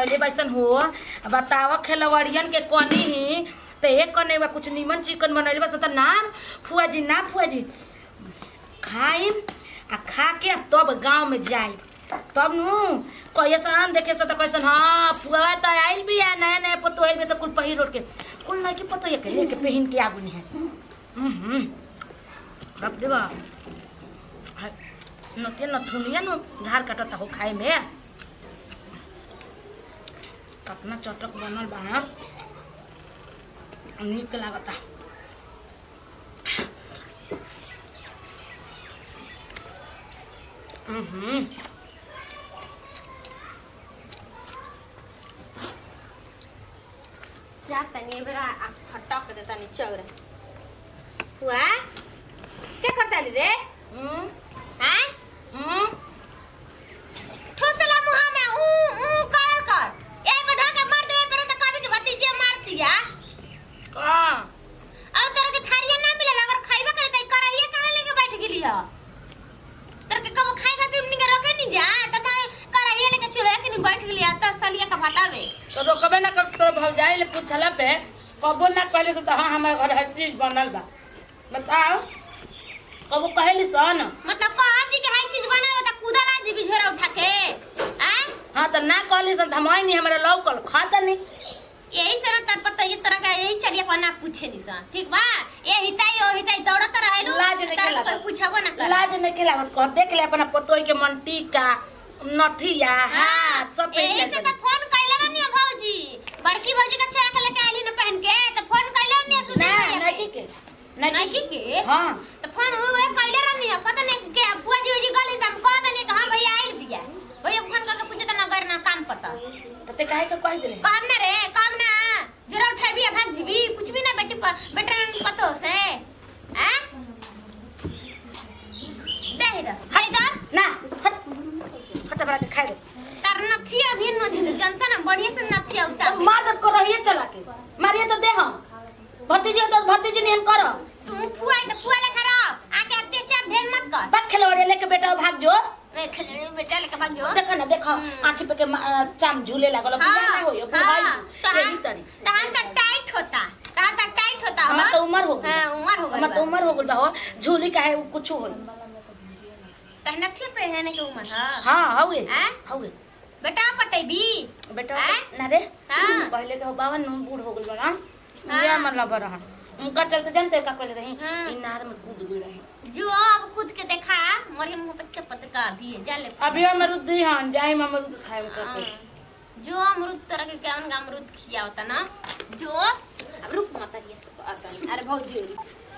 बनैले बैसन हो बताव खेलवड़ियन के कनी ही तो एक कने बा कुछ नीमन चिकन बनैले बस त नाम फुआ जी खाइम आ खा के अब तब गांव में जाई तब नु कैसन देखे से तो कैसन हाँ फुआ तो आइल भी है नया नया पतो है तो कुल पहिर रोड के कुल नहीं की पतो के लेके पहन के आगुनी है रख देबा नते नथुनिया न धार काटता हो खाए में कतना चटक बनल बाहर नीक लागता जा तनी बेरा फटक दे तनी चौरा हुआ क्या करता रे हैं ठोसला मुहा में करल कर ए बधा के मार दे पर त कभी के भतीजे मार दिया का अब तोरा के थारिया ना मिले अगर खाइबा करे त कराइए काहे लेके बैठ गेली ह तोरा के कब खाए खातिर निके रखे नहीं जा त कराइए लेके चले के नहीं बैठ गेली त सलिया का भातावे तो रोकबे ना कर तो भौजाई ले पूछला पे कबो ना कहले से तो हां हमारे घर हस्ती बनल बा बताओ कबो कहली सन मतलब कहा थी कि हाई चीज बनल त कूदला जी बिझोरा उठा के हैं हां तो ना कहली सन धमाई नहीं हमारे लौकल खाता नहीं यही से ना तर पता ये तरह का यही चलिए पर ना पूछे नहीं सा ठीक बा ये हिताई ओ हिताई दौड़त रहे नु लाज नहीं केला कोई पूछबो ना कर लाज नहीं केला कह देख ले अपना पतोई के मनटी का नथिया हां सब यही से तो फोन कैला नहीं भौजी बड़की भौजी का चेहरा लेके आली न पहन के तो फोन कैला नहीं सुन नहीं के नहीं के हां तो फोन हुए कैला नहीं पता नहीं के बुआ जी गली हम कह दने कि हां भैया आइल बिया भैया फोन करके पूछे त ना कर ना काम पता तो ते काहे के कह देले काम ना रे काम ना जरा उठा बिया भाग जीबी कुछ भी ना बेटा पतो से हैं दे इधर हाय इधर ना हट हट बड़ा खाए दे तार नथिया भी न छ जनता ना बढ़िया से नथिया उतार तो मार दे को रहिए चला के मारिए तो दे हम भतीजी नहीं करो तू फुआ तो फुआ लेकर आके अत्याचार ढेर मत कर बात खेलवाड़े लेके बेटा भाग जो मैं बेटा लेके भाग जो देखो ना देखो आंखी पे के चाम झूले लागल बुझा ना होयो भाई यही तरी तहां का टाइट होता हमार तो उम्र हो गई हां उम्र हो गई हमार तो उम्र हो गई हो झूली काहे कुछ हो कहना थी पहने के उम्र हां हवे हैं हवे बेटा पटेबी बेटा ना रे हां पहले तो 52 बूढ़ हो गल बना ये मतलब बरहन उनका चलते जानते का कहले रही इनार में कूद गई रही जो अब कूद के देखा मोरे मुंह पे चपत का भी है जा ले अभी अमरूद दी हां जाई अमरूद खाए करके जो अमरूद तरह के केवन का अमरूद खिया होता ना जो अब रुक मत ये सब आता अरे भौजी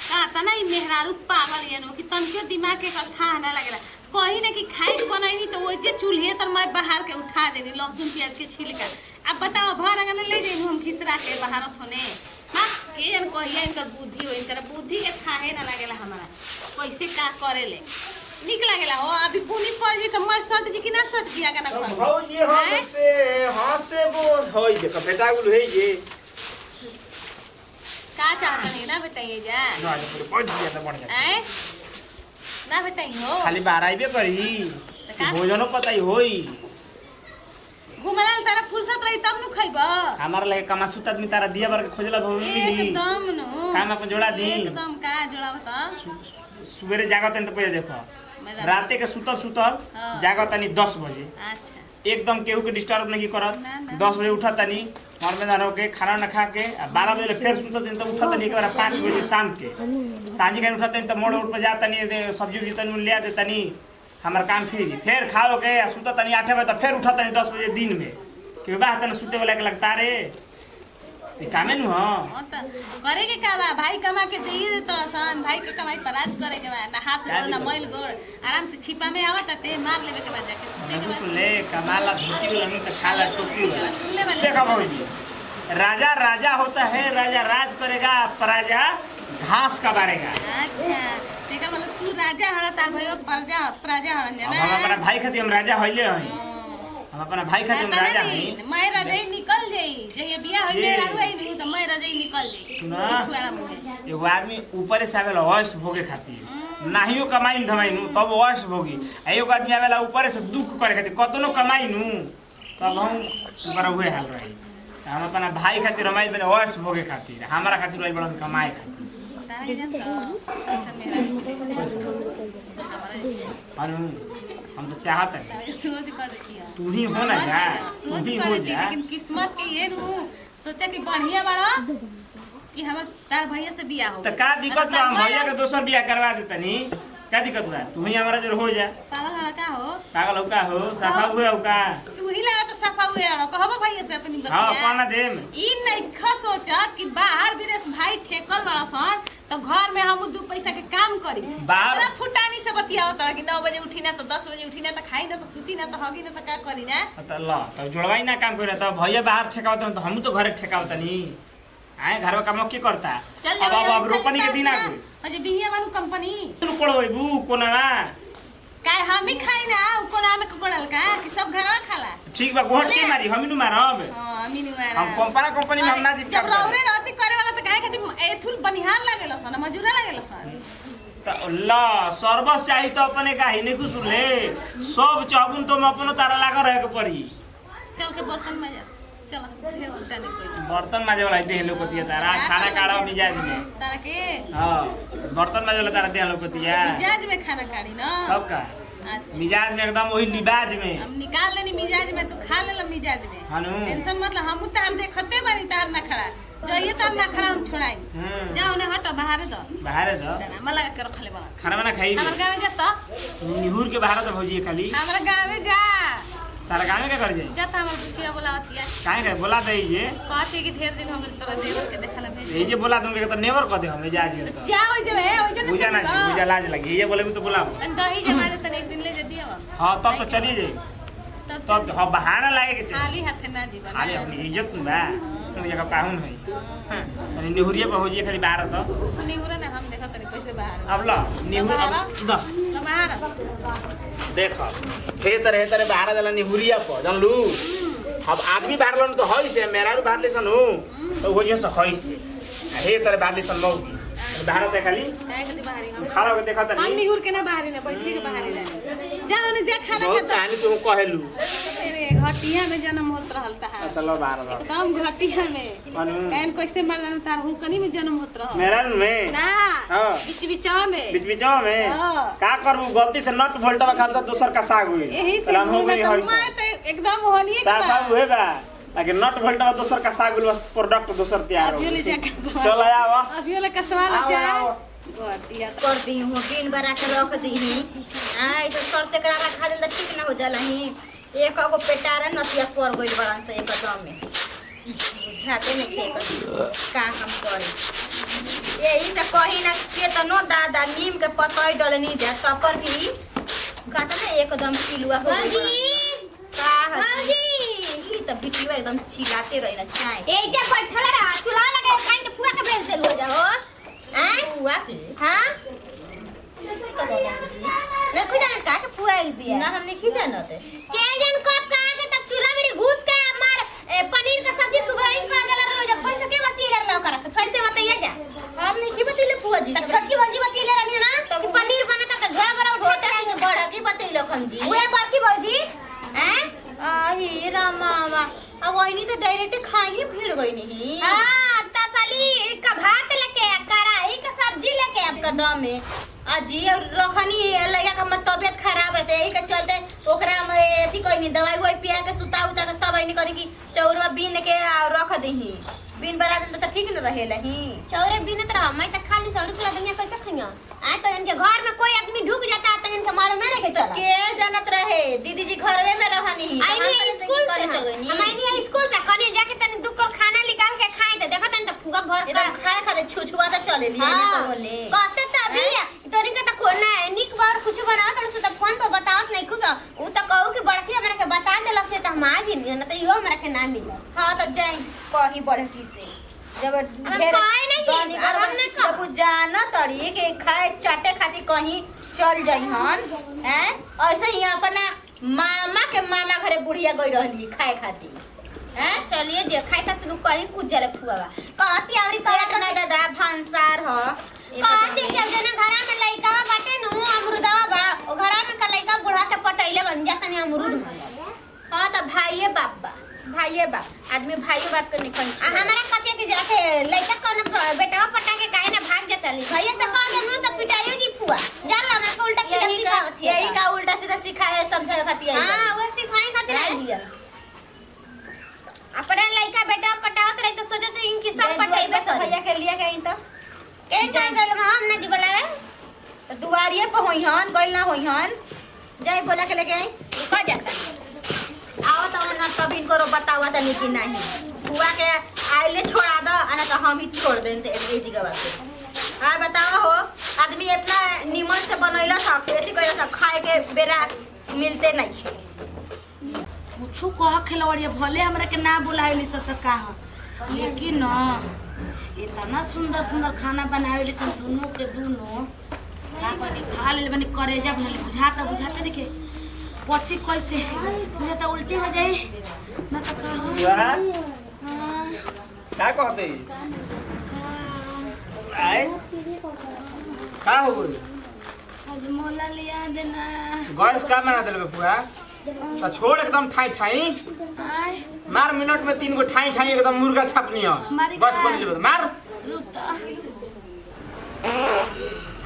का तना ई मेहरारू पागल ये नो कि तनके दिमाग के कथा ना लगला कहीं ना कि खाई बनाईनी तो वो जे चूल्हे तर मैं बाहर के उठा देनी लहसुन प्याज के छिलका अब बताओ भर अगन ले जाई हम खिसरा के बाहर होने हां केन कहिया इनकर बुद्धि हो इनकर बुद्धि के थाहे ना लागेला हमरा कैसे का करेले निक लागेला हो अभी पुनी पड़ जी तो मैं सट जी कि ना सट जी आगे ना भौजी हां से वो होई देखो बेटा गुल है ये का चाहत नहीं ना बेटा ये जा ना ये बहुत ज्यादा बढ़िया हैं ना बेटा हो खाली बाराइबे करी भोजनो पता ही होई घुमला तारा फुर्सत रही तब नु खइबा हमार लगे कमासुत आदमी तारा दिया बार के खोजला भव मिली एकदम नु काम अपन जोड़ा दी एकदम का जोड़ा बता सुबेरे जागत त पहिले देखो राते के सुतल जागत तनी 10 बजे अच्छा एकदम केहू के डिस्टर्ब नहीं करत 10 बजे उठत तनी घर में जानो के खाना न खा के 12 बजे फिर सुतत तनी त उठत तनी एक बार 5 बजे शाम के सांझ के उठत तनी त मोड़ उठ पे जा तनी सब्जी उब्जी तनी ले दे तनी हमार काम फिर खाओ के सुतत तनी 8 बजे त फिर उठत तनी 10 बजे दिन में के बात तनी सुते वाला के लगता रे ये कामे नु हां त करे के का बा भाई कमा के दे देत सन भाई के कमाई पर राज करे के बा ना हाथ ना मैल गोड़ आराम से छिपा में आवत ते मार लेवे के बा जाके सुते के सुन ले कमाला धोती वाला नहीं त खाला टोपी वाला देखा भौजी राजा राजा होता है राजा राज करेगा प्रजा घास का बारेगा अच्छा तेका मतलब तू राजा हड़ा तार भयो प्रजा हड़न जाना हम अपना भाई खातिर हम राजा होइले हई हम अपना भाई खातिर हम राजा हई मैं राजा निकल जाई जे बियाह होइले रागई नी त मैं राजा निकल जाई पिछवाड़ा मुहे एगो आदमी ऊपर से आवेला वश भोगे खातिर नाहियो कमाई धमाई नु तब वश भोगी एगो आदमी आवेला ऊपर से दुख करे खातिर कतनो कमाई नु तब हम ऊपर हुए हाल रही हम अपना भाई खातिर रमाई बने ओस भोगे खातिर हमारा खातिर रही बड़न कमाए खातिर हम तो चाहत है सोच कर देखिए तू ही हो ना जा तू सोच ही कर हो देखिए जा लेकिन किस्मत के ये नु सोचा कि बढ़िया बड़ा कि हम तार भैया से बियाह हो तो का दिक्कत बा हम भैया के दोसर बियाह करवा देतनी का दिक्कत बा तू ही हमारा जो हो जा पागल है का हो पागल हो का हो साफा हुए हो का तू ही लगा तो सफा हुए आड़ो कहबो भैया से अपनी हां बतिया पाना देम ई नहीं खा सोचा कि बाहर विदेश भाई ठेकल बड़ा सन तो घर में हम दू पैसा के काम करी बाहर- इतना फुटानी से बतियाओ तो कि 9 बजे उठी ना तो 10 बजे उठी ना तो खाई ना तो सूती ना तो हगी ना तो का करी ना त ल त जोड़वाई ना काम करे त भैया बाहर ठेकावत त हम तो घरे ठेकावतनी आए घर में काम के करता चल अब रोपनी के दिन आ गई अजे बिहिया बानु कंपनी तू पड़ोई बू कोना काय हम ही खाई ना उ कोना में कोड़ल का कि सब घरवा खाला ठीक बा गोहट के मारी हम नु मारब हां अमीन वाला हम कंपनी में हम ना जीत जब रौरे रहती करे वाला तो काहे खातिर एथुल बनिहार लागेला सन मजूरा लागेला सन त ल सर्वस चाहिए तो अपने का ही नहीं कुछ ले सब चाबुन तो अपन तारा लागा रहे के पड़ी चल के बर्तन में जा चल ढेर उल्टा नहीं कोई बर्तन माजे वाला देह लोकतिया तारा खाना काढ़ा मिजाज में तारा के हां बर्तन माजे वाला तारा देह लोकतिया मिजाज में खाना काढ़ी ना सब का अच्छा मिजाज में एकदम वही लिबाज में हम निकाल लेनी मिजाज में तू खा ले मिजाज में हानु टेंशन मतलब हम तार देखते बानी तार ना खड़ा जाइए तार ना खड़ा हम छोड़ाई जाओ ने हटो बाहर दो बाहर द मला लगा के रखले बना खाना बना खाई हमर गांव जा तो निहुर के बाहर तो भौजी खाली हमरा गांव में जा तारा गाँव में क्या कर जाए जाता हमर बुचिया बोलावतिया काहे के बोला दे ये कहते कि ढेर दिन हो गइल तोरा देवर के देखला भेज ये जे बोला तुमके तो नेवर कर दे हम जा जी तो जा ओइ जे है ओइ जे बुझा ना बुझा लाज लगी ये बोले तो बुलाओ दही जमाने तने एक दिन ले जे दिया हां तब तो चली जाए तब हां बहाना लागे के चाहिए खाली हाथ ना जीवन खाली अपनी इज्जत में बा तुम जगह पाहुन है अरे निहुरिया भौजी खाली बाहर तो नहीं हो ना हम देखत तनी कैसे बाहर अब ला निहुर अब द ला बाहर देखो खेतर हेतर बाहर दला निहुरिया पर जानलू अब आदमी बाहर लन तो हई से मेरा बाहर लेसन हो तो वो जे से हई से हे तर बाहर लेसन मौगी बाहर पे खाली काहे खातिर बाहरी हम खाला के देखत हम नहीं निहुर के ना बाहरी ना बैठे के बाहरी ना जा ने जा खाना बहुत खाता कहानी तुम कहेलू तेरे घटिया में जन्म होत रहल ता चलो बाहर एकदम घटिया में मानू कैन कैसे मर्दन तार हुकनी में जन्म होत रहल मेरा में ना हां बीच बीचवा में बीच बीचवा में हाँ। का करू गलती से नट वोल्टवा खालसा दोसर का साग हुई यही से हम हो गई हई मैं तो एकदम होलिए साफा हुए बा लेकिन नट वोल्टवा दोसर का साग हुई बस प्रोडक्ट दोसर तैयार हो अभियो ले जा चल आवा अभियो ले कसवाल आओ, जा आओ। घटिया तो कर दी हूँ दिन बना के रख दी ही आई तो सब से करा खा दिल ठीक ना हो जाला ही एक को पेटारा नतिया पड़ गई बड़न से एक दम में बुझाते नहीं खे का हम करे यही से कही ना के तो नो दादा नीम के पतई डलनी जा तकर भी काटा ना एकदम पिलुआ हो गई का हाजी ई तो बिटिया एकदम चिल्लाते रही ना चाय ए जे बैठल रहा चूल्हा लगे खाइन के पुआ के बेच देल हो जा हो हैं हुआ के हां ना न खुदा न का के पुआ आई बिया हम नहीं जानत के जन कब का के तब चूल्हा में घुस के मार पनीर का सब्जी सुबह कर देला रोज अपन से के बती ले करा से फल से बताइए जा हम नहीं बतिले पुआ जी तब छोटकी भौजी बती ले रही ना तब कि पनीर बनता त झोड़ा बड़ा छोटा है बड़ा की बतिलो हम जी उए बड़की भौजी हैं आही रामा अब वही तो डायरेक्ट खा ही भीड़ गई नहीं हां तसली का भात लेके कढ़ाई का सब्जी लेके अब कदम में अजी और रखनी लगा के हमर तबियत खराब रहते यही के चलते ओकरा में एथी कोई नहीं दवाई वही पिया के सुता उता के तब नहीं करी कि चौरवा बीन के रख दही बीन बना दे तो ठीक न रहे लही चौरे बिन तरह मैं त खाली 100 रुपया दुनिया कैसे खइया आ तो इनके घर में कोई आदमी ढुक जाता तो इनके मालूम नहीं के चला के जानत रहे दीदी जी घरवे में रहनी आई स्कूल करे से चल गई हम आई स्कूल से कने जाके तनी दुकर खाना निकाल के खाए तो देखत तनी तो फुगा भर का एकदम खाए खाते छुछुआ तो चले लिए हाँ, सब बोले कहते तो अभी तोरी के तो कोना निक बार कुछ बना तो तो फोन पर बतावत नहीं कुछ उ तो कहू कि बड़की हमरा के बता देला से तो हम आ गइल न तो यो हमरा के ना मिला हाँ तो जाई कहीं बड़की से जब कहे नहीं कि हम ना जब जाना तड़ी के खाए चाटे खाती कहीं चल जाई हन हैं ऐसे ही अपना मामा के मामा घरे बुढ़िया गई रहली खाए खाती हैं चलिए जे खाई त तू कहीं कुछ जले फुगावा कहती आवरी पेट नहीं दादा भंसार ह कहती के जना घरा में लइका बाटे नु अमरुदवा बा ओ घरा में का लइका बुढ़ा के पटैले बन जाता नहीं अमरुद हां त भाईए बाप बा भाईए बाप आदमी भाईए बाप के निकल हमारा कते के जाके लइका कोन बेटवा पटा के काहे ना भाग जातली भैया से कह देनु त पिटाइयो जी फुआ जान ला हमरा को उल्टा सीधा सिखावत है यही का उल्टा सीधा सिखा है समझे खातिर हां वो सिखाई खातिर दिया अपने लइका बेटा पटावत रही तो सोचत इनकी सब पटाइबे कर भैया के लिए गई तो ए जाए गल हम ना जी बोलावे तो दुआरिये पे होइहन गइल ना होइहन जाई बोला के लेके आई कह जाता आओ तो ना कभी इनको बतावा तनी कि नहीं हुआ के आइले छोड़ा दो ना तो हम ही छोड़ दें ए जगह पे हां बताओ हो आदमी इतना निमन से बनैला था खेती कइला था खाए के बेरा मिलते नहीं कुछ कह खिलवाड़िया भले हमरा के ना बुलावेली सब तो का लेकिन इतना सुंदर सुंदर खाना बनावेली सब दोनों के दोनों का बनी खा ले बनी करेजा भले बुझाते देखे पची कैसे मुझे तो उल्टी हो जाए ना तो का हो क्या कहते आए का हो गई आज मोला लिया देना गैस का बना देले पूरा तो छोड़ एकदम ठाई आय मार मिनट में 3 गो ठाई एकदम मुर्गा छापनी है मारी बस का? बन जेबे मार रुक तो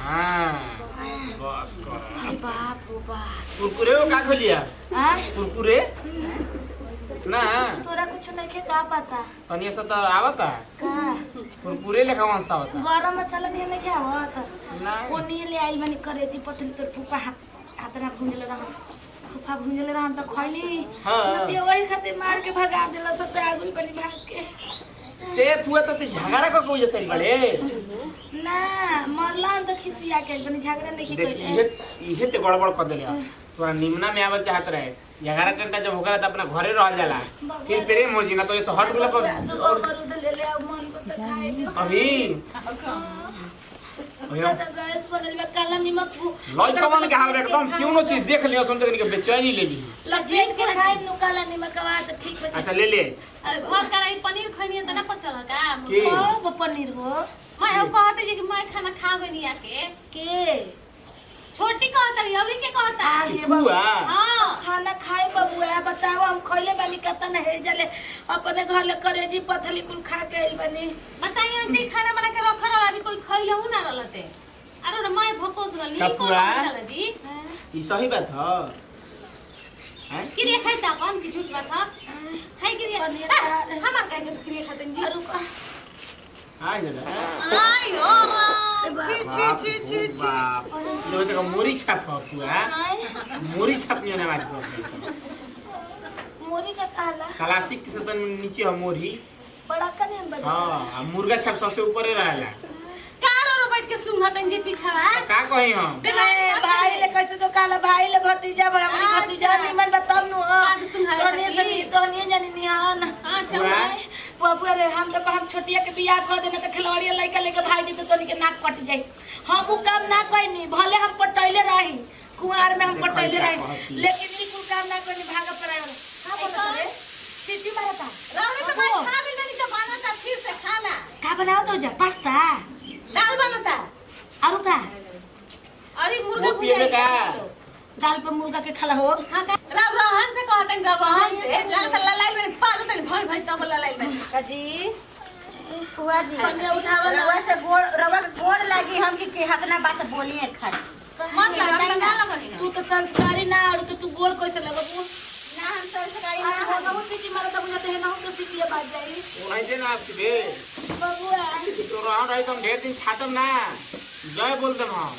हां बस कर अरे बाप रे बाप कुरकुरे का खोलिया आय कुरकुरे ना तोरा कुछ नहीं के का पता तनिया से तो आवता का कुरकुरे लेखा कौन सा आवता गरम मसाला भी नहीं क्या होता ना कोनी ले आई बनी करे ती पतली तोर फूफा हाथरा भूंजले रहा फूफा भूंजले रहा त खइली हाँ। ते वही खातिर मार के भगा देला सब ते आगुन पनी भाग के ते फुआ तो ते झगड़ा को कोई जैसे बड़े ना मरला त खिसिया के बनी झगड़ा नहीं की देख कोई इहे ते गड़बड़ कर देले तोरा निमना में आवल चाहत रहे 11 घंटा जब होकर त अपना घरे रह जाला फिर प्रेम हो जी ना तो ये हट गेला पर और ले ले अब मन को त खाए भी अभी त गैस बनल में काला नमक लइका मन के हाल एकदम क्यों नो चीज देख लियो सुन तक के बेचैनी ले ली लपेट के खाए नु काला नमक आवा त ठीक हो अच्छा ले ले अरे घर कराई पनीर खइनी त ना पचल का के ओ पनीर हो मैं अब कहते जे कि मैं खाना खा गनी आके के छोटी कहता रही अभी के कहता फुआ हां खाना खाए बबुआ बताओ हम खइले बानी कत न हे जले अपने घर ले करे जी पथली कुल खा के आइल बानी बताइए ऐसे ही खाना बना के रख रहा अभी कोई खइलहु ना रहलते अरे मैं भकोस गली कपुआ? चल जी ई सही बात ह हैं किरिया खाइता अपन की झूठ बात है खाई किरिया हमार काहे के किरिया खाते जी आ जला आई ओ छी छी छी छी छी बाप जो ते मोरी छाप फुआ मोरी छापनी ना आज को मोरी का काला क्लासिक से तो नीचे है मोरी बड़ा कने बजा हां मुर्गा छाप सबसे ऊपर रहेला कारो बैठ के सुंघतन जी पीछा का कही हम भाई ले कैसे तो काला भाई ले भतीजा बड़ा बड़ी भतीजा निमन बताब नु तोने से तोने जानी निहान हां चल बाबू रे हम तो हम छोटिया के बियाह कर देना त खिलवाड़िया लइका लेके भाग दी तो तोनी के नाक कट जाई हम उ काम ना कइनी भले हम पटैले रही कुआर में हम पटैले रही लेकिन ई कुल काम ना कइनी भाग पड़ाय हां बोल रे सीटी मारता रावण तो मैं खा भी नहीं तो बनाता फिर से खाना का बनाओ तो जा पास्ता दाल बनाता आरु का अरे मुर्गा वो पिए का दाल पे मुर्गा के खला हो हां रहन से कहतन रहन से लाल थल्ला लाइल में पा देतन भई भई तब लाइल में काजी हुआ जी पन्ने उठावा ना रवा से गोड़ लगी हम की हतना बात बोलिए खड़ मन लगा ना लगनी तू तो संस्कारी ना और तो तू गोल कैसे लगबू ना हम संस्कारी ना ना हो सीटी मारता बुझाते है ना हम तो सीटी बाज जाई ओनाई दे ना आपके बे बबुआ तो रहन रही तुम ढेर दिन छातम ना जय बोल दम हम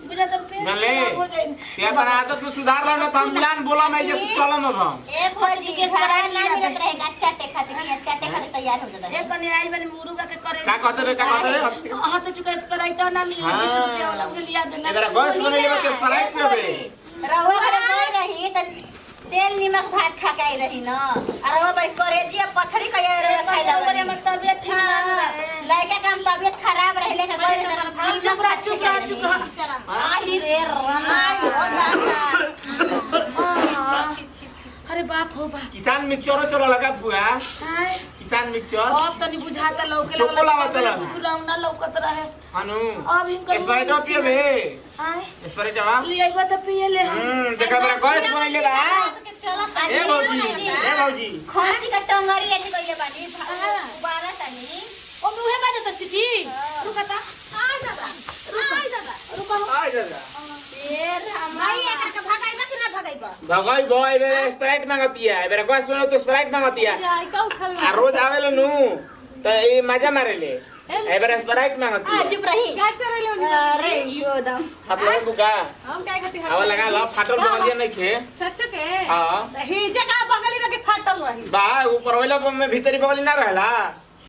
बुझाता पे नले हो जाई ते अपन आदत में सुधार ला ना तो हम मिलान बोला मैं जैसे चलम अब हम ए भौजी घरा ना मिलत रहे अच्छा टेखा से अच्छा टेखा तैयार हो जाता एक कने आई बने मुर्गा के करे का कहते रे हां तो चुका स्प्राइट ना मिली 20 रुपया वाला के लिया देना एकरा गैस बने के के स्प्राइट पियो रे रवा करे कोई नहीं त तेल नमक भात खा के आई रही ना और रवा भाई करेजिया पथरी कया रहे खाइला ओकरे में तबियत ठीक ना रहे लड़का का तबियत खराब रहे लेके गए तरफ चुप आई रे रमा हो दादा अरे बाप हो बाप किसान मिक्सचर चलो लगा फुआ हाय किसान मिक्सचर अब तनी बुझाता लौके चोको लावा चला। बुझुराउना लौकत रहे हानु अब इनकर स्प्राइट पिए बे हाय स्प्राइट आवा ले आइबा त पिए ले हम देखा मेरा गैस बनैले बा ए भौजी खसी का टंगरी ऐसे कइले बानी बारा तनी ओ मुहे बाजे त सिटी रुकता आ दादा आ जा ए भाई एकर के भगाइबा कि ना भगाइबा भगाई बॉय मेरे स्प्राइट मांगती है मेरा गैस बनो तो स्प्राइट मांगती है जाई का उठल आ रोज आवेले नु तो ये मजा मारेले ए मेरा स्प्राइट मांगती है चुप रही क्या चरैले होनी अरे यो दम आप लोग बुका हम काय खाती आवा लगा लो फाटल बगलिया नहीं खे सच के हां ही जगह बगली में के फाटल रही बा ऊपर वाला में भीतरी बगली ना रहला